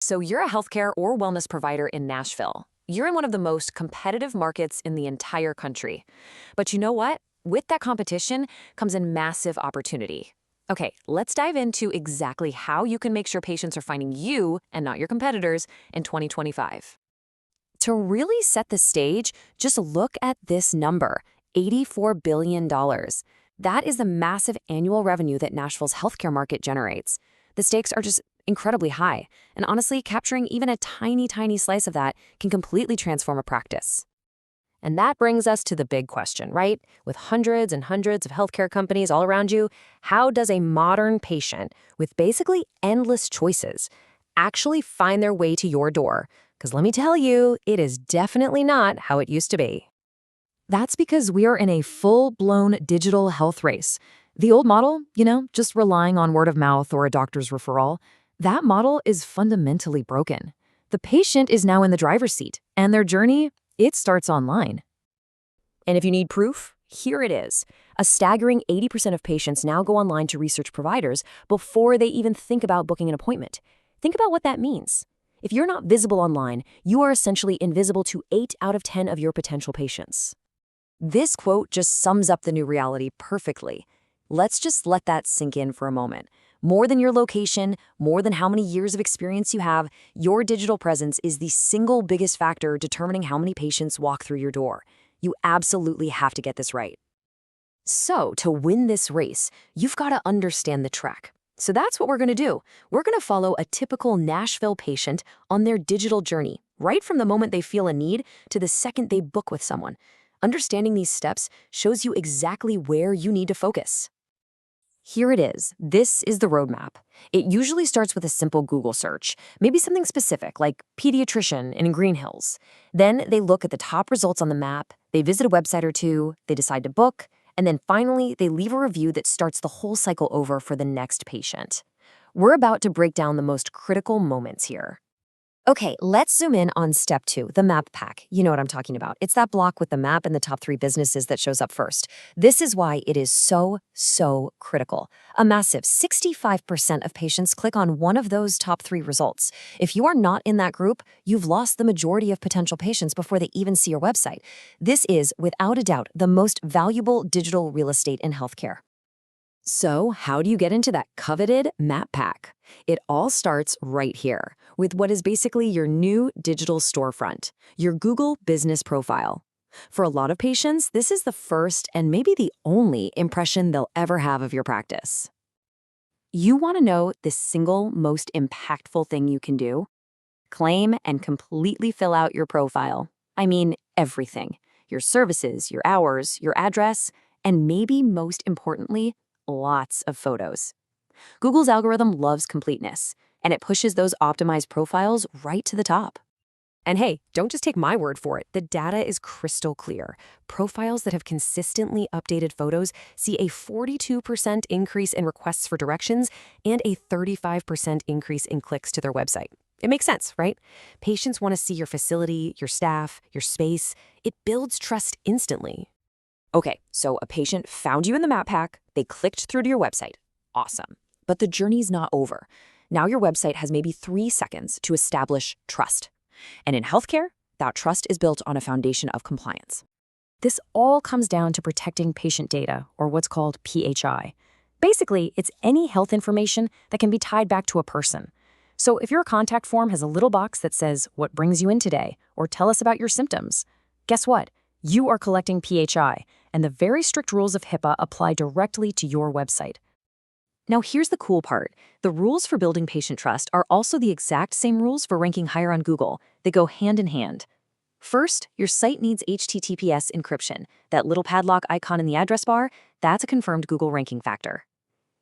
So you're a healthcare or wellness provider in Nashville. You're in one of the most competitive markets in the entire country. But you know what? With that competition comes a massive opportunity. Okay, let's dive into exactly how you can make sure patients are finding you and not your competitors in 2025. To really set the stage, just look at this number, $84 billion. That is the massive annual revenue that Nashville's healthcare market generates. The stakes are just incredibly high, and honestly, capturing even a tiny slice of that can completely transform a practice. And that brings us to the big question, right? With hundreds and hundreds of healthcare companies all around you, how does a modern patient with basically endless choices actually find their way to your door? Because let me tell you, it is definitely not how it used to be. That's because we are in a full-blown digital health race. The old model, just relying on word of mouth or a doctor's referral, that model is fundamentally broken. The patient is now in the driver's seat, and their journey, it starts online. And if you need proof, here it is. A staggering 80% of patients now go online to research providers before they even think about booking an appointment. Think about what that means. If you're not visible online, you are essentially invisible to 8 out of 10 of your potential patients. This quote just sums up the new reality perfectly. Let's just let that sink in for a moment. More than your location, more than how many years of experience you have, your digital presence is the single biggest factor determining how many patients walk through your door. You absolutely have to get this right. So, to win this race, you've got to understand the track. So that's what we're going to do. We're going to follow a typical Nashville patient on their digital journey, right from the moment they feel a need to the second they book with someone. Understanding these steps shows you exactly where you need to focus. Here it is. This is the roadmap. It usually starts with a simple Google search, maybe something specific like pediatrician in Green Hills. Then they look at the top results on the map, they visit a website or two, they decide to book, and then finally they leave a review that starts the whole cycle over for the next patient. We're about to break down the most critical moments here. Okay, let's zoom in on step 2, the map pack. You know what I'm talking about. It's that block with the map and the top 3 businesses that shows up first. This is why it is so critical. A massive 65% of patients click on one of those top 3 results. If you are not in that group, you've lost the majority of potential patients before they even see your website. This is, without a doubt, the most valuable digital real estate in healthcare. So, how do you get into that coveted map pack? It all starts right here with what is basically your new digital storefront, your Google business profile. For a lot of patients, this is the first and maybe the only impression they'll ever have of your practice. You want to know the single most impactful thing you can do? Claim and completely fill out your profile. I mean, everything. Your services, your hours, your address, and maybe most importantly, lots of photos. Google's algorithm loves completeness, and it pushes those optimized profiles right to the top. And hey, don't just take my word for it. The data is crystal clear. Profiles that have consistently updated photos see a 42% increase in requests for directions and a 35% increase in clicks to their website. It makes sense, right? Patients want to see your facility, your staff, your space. It builds trust instantly. Okay, so a patient found you in the map pack, they clicked through to your website. Awesome. But the journey's not over. Now your website has maybe 3 seconds to establish trust. And in healthcare, that trust is built on a foundation of compliance. This all comes down to protecting patient data, or what's called PHI. Basically, it's any health information that can be tied back to a person. So if your contact form has a little box that says, "What brings you in today?" or "Tell us about your symptoms," guess what? You are collecting PHI, and the very strict rules of HIPAA apply directly to your website. Now here's the cool part. The rules for building patient trust are also the exact same rules for ranking higher on Google. They go hand in hand. First, your site needs HTTPS encryption. That little padlock icon in the address bar, that's a confirmed Google ranking factor.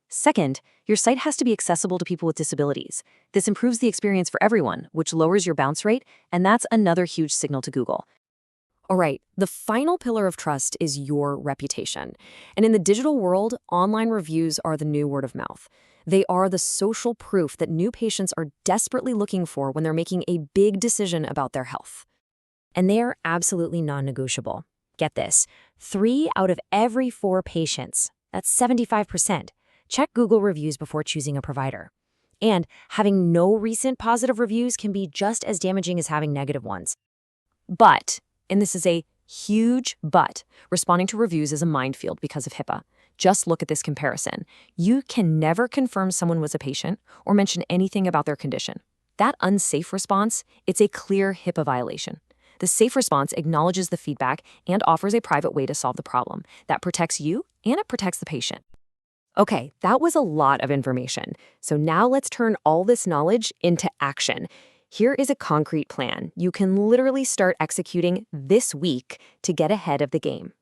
Second, your site has to be accessible to people with disabilities. This improves the experience for everyone, which lowers your bounce rate, and that's another huge signal to Google. All right, the final pillar of trust is your reputation. And in the digital world, online reviews are the new word of mouth. They are the social proof that new patients are desperately looking for when they're making a big decision about their health. And they are absolutely non-negotiable. Get this, 3 out of every 4 patients, that's 75%, check Google reviews before choosing a provider. And having no recent positive reviews can be just as damaging as having negative ones. But, and this is a huge but, responding to reviews is a minefield because of HIPAA. Just look at this comparison. You can never confirm someone was a patient or mention anything about their condition. That unsafe response, it's a clear HIPAA violation. The safe response acknowledges the feedback and offers a private way to solve the problem. That protects you and it protects the patient. Okay, that was a lot of information. So now let's turn all this knowledge into action. Here is a concrete plan you can literally start executing this week to get ahead of the game.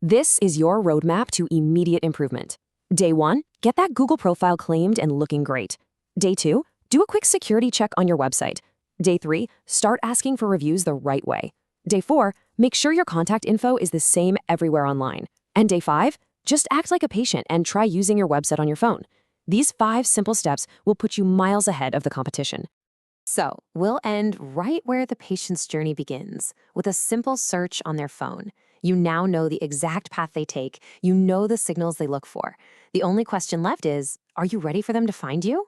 This is your roadmap to immediate improvement. Day 1, get that Google profile claimed and looking great. Day 2, do a quick security check on your website. Day 3, start asking for reviews the right way. Day 4, make sure your contact info is the same everywhere online. And Day 5, just act like a patient and try using your website on your phone. These 5 simple steps will put you miles ahead of the competition. So, we'll end right where the patient's journey begins, with a simple search on their phone. You now know the exact path they take. You know the signals they look for. The only question left is, are you ready for them to find you?